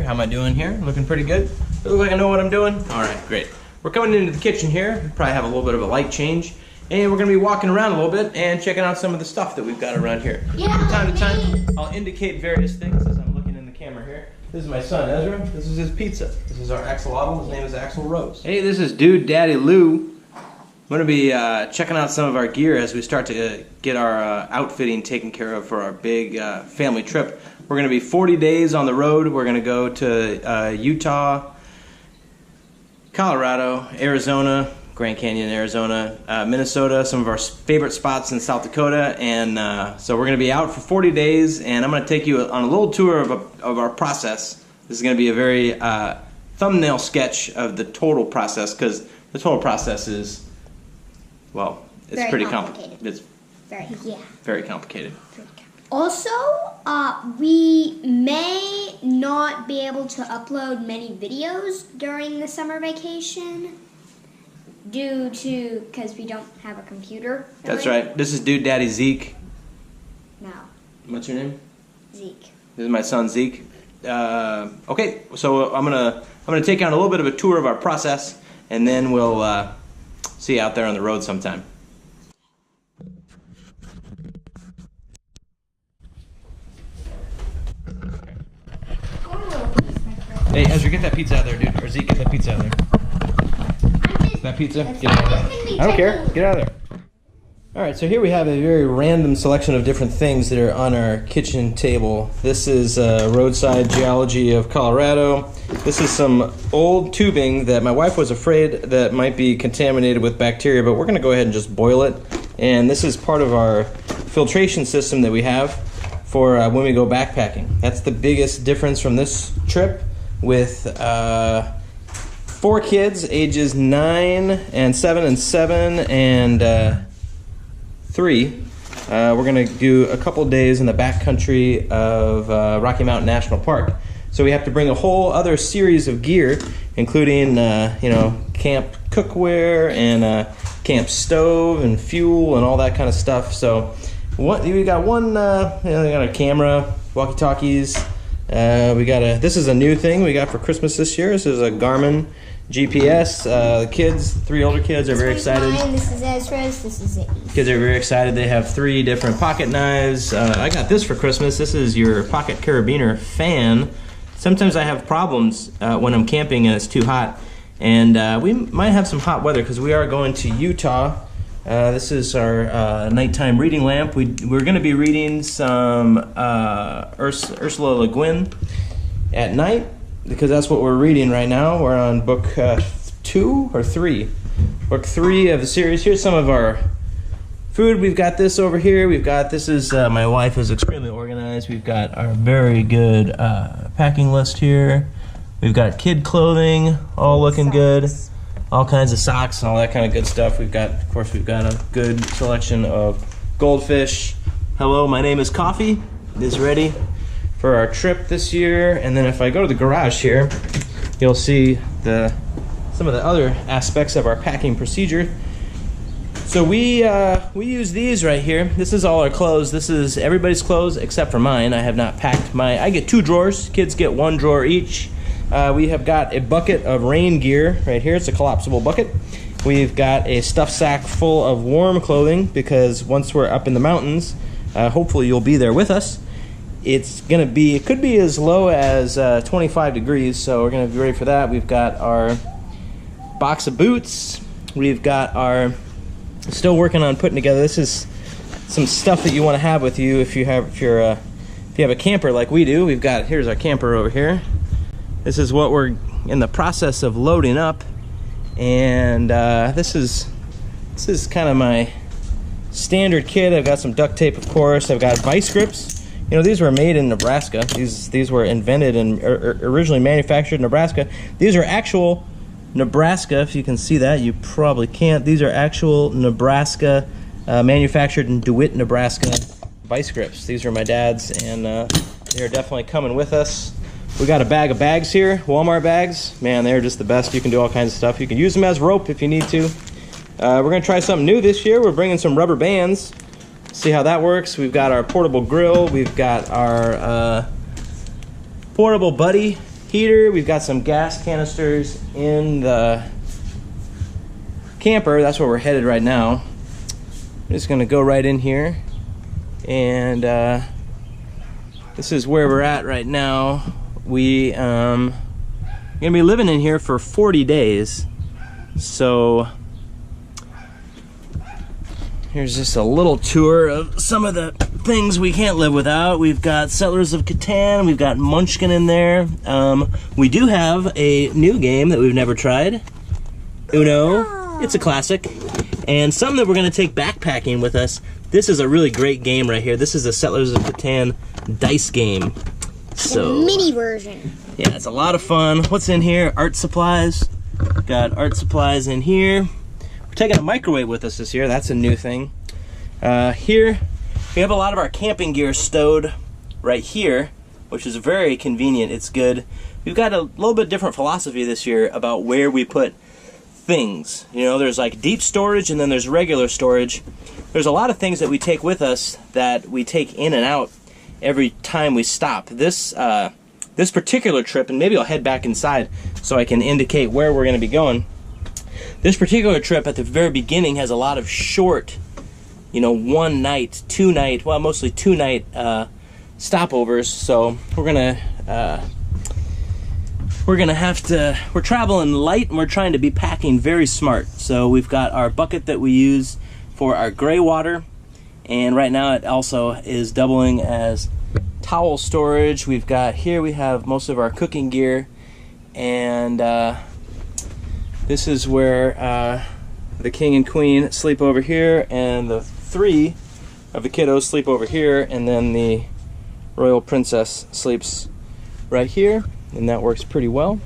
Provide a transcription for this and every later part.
How am I doing here? Looking pretty good? Look like I know what I'm doing? Alright, great. We're coming into the kitchen here. We probably have a little bit of a light change. And we're going to be walking around a little bit and checking out some of the stuff that we've got around here. Yeah, From time to time, I'll indicate various things as I'm looking in the camera here. This is my son, Ezra. This is his pizza. This is our axolotl. His name is Axel Rose. Hey, this is Dude Daddy Lou. I'm going to be checking out some of our gear as we start to get our outfitting taken care of for our big family trip. We're going to be 40 days on the road. We're going to go to Utah, Colorado, Arizona, Grand Canyon, Arizona, Minnesota, some of our favorite spots in South Dakota. And so we're going to be out for 40 days, and I'm going to take you on a little tour of our process. This is going to be a very thumbnail sketch of the total process, because the total process is, well, it's very pretty complicated. It's very complicated. Also, we may not be able to upload many videos during the summer vacation because we don't have a computer. Really. That's right. This is Dude Daddy Zeke. No. What's your name? Zeke. This is my son Zeke. Okay, so I'm gonna take on a little bit of a tour of our process, and then we'll see you out there on the road sometime. Hey, Ezra, get that pizza out of there, dude. Or Zeke, get that pizza out of there. That pizza? Get out of there. I don't care. Get out of there. Alright, so here we have a very random selection of different things that are on our kitchen table. This is roadside geology of Colorado. This is some old tubing that my wife was afraid that might be contaminated with bacteria, but we're going to go ahead and just boil it. And this is part of our filtration system that we have for when we go backpacking. That's the biggest difference from this trip, with 4 kids, ages 9 and 7 and 7 and 3. We're going to do a couple days in the backcountry of Rocky Mountain National Park. So we have to bring a whole other series of gear, including camp cookware and camp stove and fuel and all that kind of stuff. So we got we got a camera, walkie-talkies. This is a new thing we got for Christmas this year. This is a Garmin GPS. The kids, 3 older kids, are very excited. This is Ezra's. This is it. Kids are very excited. They have 3 different pocket knives. I got this for Christmas. This is your pocket carabiner fan. Sometimes I have problems when I'm camping and it's too hot. And we might have some hot weather because we are going to Utah. This is our nighttime reading lamp. We're going to be reading some Ursula Le Guin at night, because that's what we're reading right now. We're on book 2 or 3. Book 3 of the series. Here's some of our food. We've got this over here. This is, my wife is extremely organized. We've got our very good packing list here. We've got kid clothing, all looking good. All kinds of socks and all that kind of good stuff. We've got a good selection of goldfish. Hello, my name is Coffee. Is ready for our trip this year. And then if I go to the garage here, you'll see some of the other aspects of our packing procedure. So we use these right here. This is all our clothes. This is everybody's clothes except for mine. I have not packed my. I get 2 drawers. Kids get 1 drawer each. We have got a bucket of rain gear right here. It's a collapsible bucket. We've got a stuffed sack full of warm clothing, because once we're up in the mountains, hopefully you'll be there with us. It could be as low as 25 degrees, so we're gonna be ready for that. We've got our box of boots. We've got still working on putting together. This is some stuff that you want to have with you if you have a camper like we do. Here's our camper over here. This is what we're in the process of loading up, and this is kind of my standard kit. I've got some duct tape, of course. I've got vice grips. These were made in Nebraska. These were invented and originally manufactured in Nebraska. These are actual Nebraska. If you can see that, you probably can't. These are actual Nebraska, manufactured in DeWitt, Nebraska vice grips. These are my dad's, and they're definitely coming with us. We got a bag of bags here, Walmart bags. Man, they're just the best. You can do all kinds of stuff. You can use them as rope if you need to. We're going to try something new this year. We're bringing some rubber bands. See how that works. We've got our portable grill. We've got our portable buddy heater. We've got some gas canisters in the camper. That's where we're headed right now. I'm just gonna go right in here, and this is where we're at right now. We gonna be living in here for 40 days. So here's just a little tour of some of the things we can't live without. We've got Settlers of Catan, we've got Munchkin in there. We do have a new game that we've never tried, Uno. It's a classic. And some that we're gonna take backpacking with us. This is a really great game right here. This is a Settlers of Catan dice game. So, the mini version. Yeah, it's a lot of fun. What's in here? Art supplies. Got art supplies in here. We're taking a microwave with us this year. That's a new thing. Here, we have a lot of our camping gear stowed right here, which is very convenient. It's good. We've got a little bit different philosophy this year about where we put things. You know, there's like deep storage and then there's regular storage. There's a lot of things that we take with us that we take in and out every time we stop. This particular trip, and maybe I'll head back inside so I can indicate where we're going to be going. This particular trip at the very beginning has a lot of short, you know, 1 night, 2 night, well, mostly 2 night stopovers. So we're traveling light and we're trying to be packing very smart. So we've got our bucket that we use for our gray water, and right now it also is doubling as towel storage. We have most of our cooking gear, and this is where the king and queen sleep over here, and the 3 of the kiddos sleep over here, and then the royal princess sleeps right here, and that works pretty well.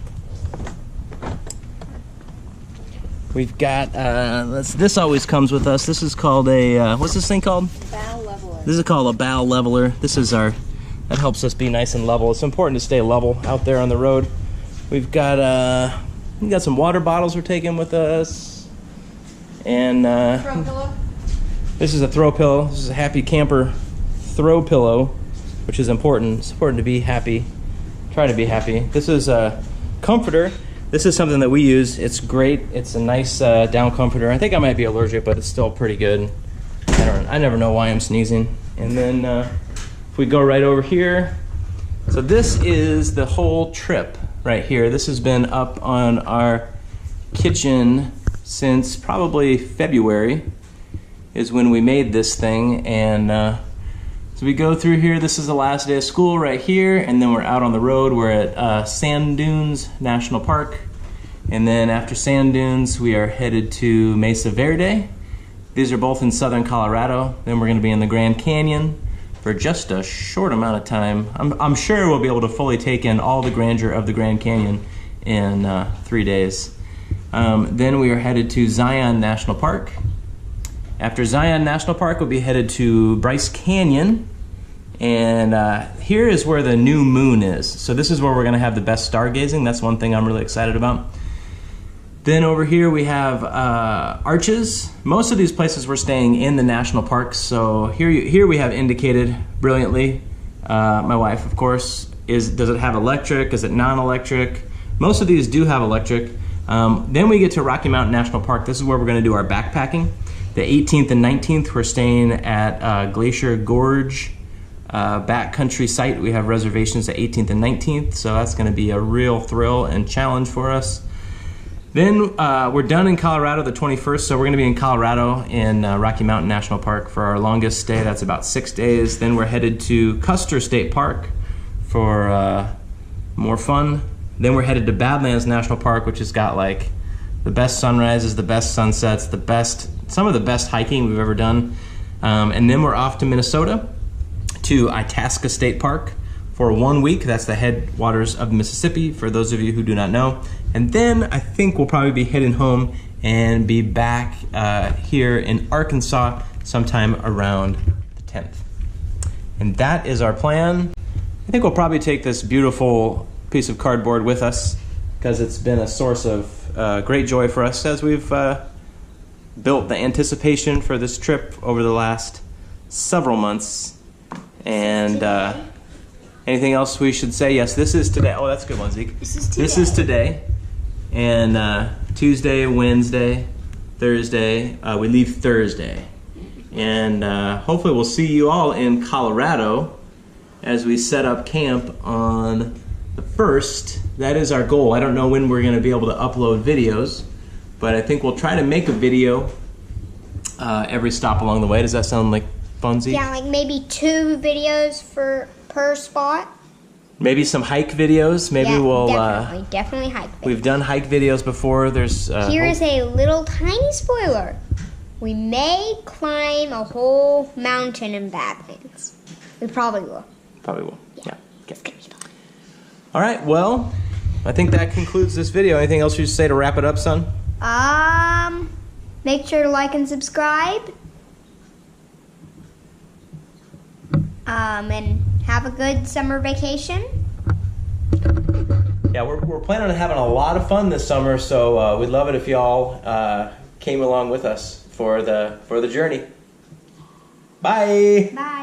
We've got this always comes with us. This is called a what's this thing called? Bow leveler. This is called a bow leveler. This is that helps us be nice and level. It's important to stay level out there on the road. We've got some water bottles we're taking with us, and Throw pillow. This is a throw pillow. This is a happy camper throw pillow, which is important. It's important to be happy. Try to be happy. This is a comforter. This is something that we use. It's great. It's a nice down comforter. I think I might be allergic, but it's still pretty good. I never know why I'm sneezing. And then if we go right over here, so this is the whole trip right here. This has been up on our kitchen since probably February is when we made this thing. And so we go through here. This is the last day of school right here, and then we're out on the road. We're at Sand Dunes National Park, and then after Sand Dunes we are headed to Mesa Verde. These are both in southern Colorado. Then we're going to be in the Grand Canyon for just a short amount of time. I'm sure we'll be able to fully take in all the grandeur of the Grand Canyon in 3 days. Then we are headed to Zion National Park. After Zion National Park, we'll be headed to Bryce Canyon. And here is where the new moon is. So this is where we're gonna have the best stargazing. That's one thing I'm really excited about. Then over here we have Arches. Most of these places we're staying in the national parks. So here we have indicated brilliantly. My wife, of course, does it have electric? Is it non-electric? Most of these do have electric. Then we get to Rocky Mountain National Park. This is where we're gonna do our backpacking. The 18th and 19th, we're staying at Glacier Gorge backcountry site. We have reservations at 18th and 19th, so that's going to be a real thrill and challenge for us. Then we're done in Colorado the 21st, so we're going to be in Colorado in Rocky Mountain National Park for our longest stay. That's about 6 days. Then we're headed to Custer State Park for more fun. Then we're headed to Badlands National Park, which has got like the best sunrises, the best sunsets, some of the best hiking we've ever done. And then we're off to Minnesota to Itasca State Park for 1 week. That's the headwaters of the Mississippi, for those of you who do not know. And then I think we'll probably be heading home and be back here in Arkansas sometime around the 10th. And that is our plan. I think we'll probably take this beautiful piece of cardboard with us because it's been a source of great joy for us as we've built the anticipation for this trip over the last several months. And Anything else we should say? Yes, this is today. Oh, that's a good one, Zeke. This is today. This is today. And Tuesday, Wednesday, Thursday, we leave Thursday. And hopefully we'll see you all in Colorado as we set up camp on the 1st. That is our goal. I don't know when we're going to be able to upload videos, but I think we'll try to make a video every stop along the way. Does that sound like fun, Zeke? Yeah, like maybe 2 videos per spot. Maybe some hike videos. Maybe we'll definitely hike videos. We've done hike videos before. There's here is a little tiny spoiler. We may climb a whole mountain in Badlands. We probably will. Probably will. Yeah. Okay. It's gonna be fun. All right. Well, I think that concludes this video. Anything else you should say to wrap it up, son? Make sure to like and subscribe. And have a good summer vacation. Yeah, we're planning on having a lot of fun this summer, so we'd love it if y'all came along with us for the journey. Bye. Bye.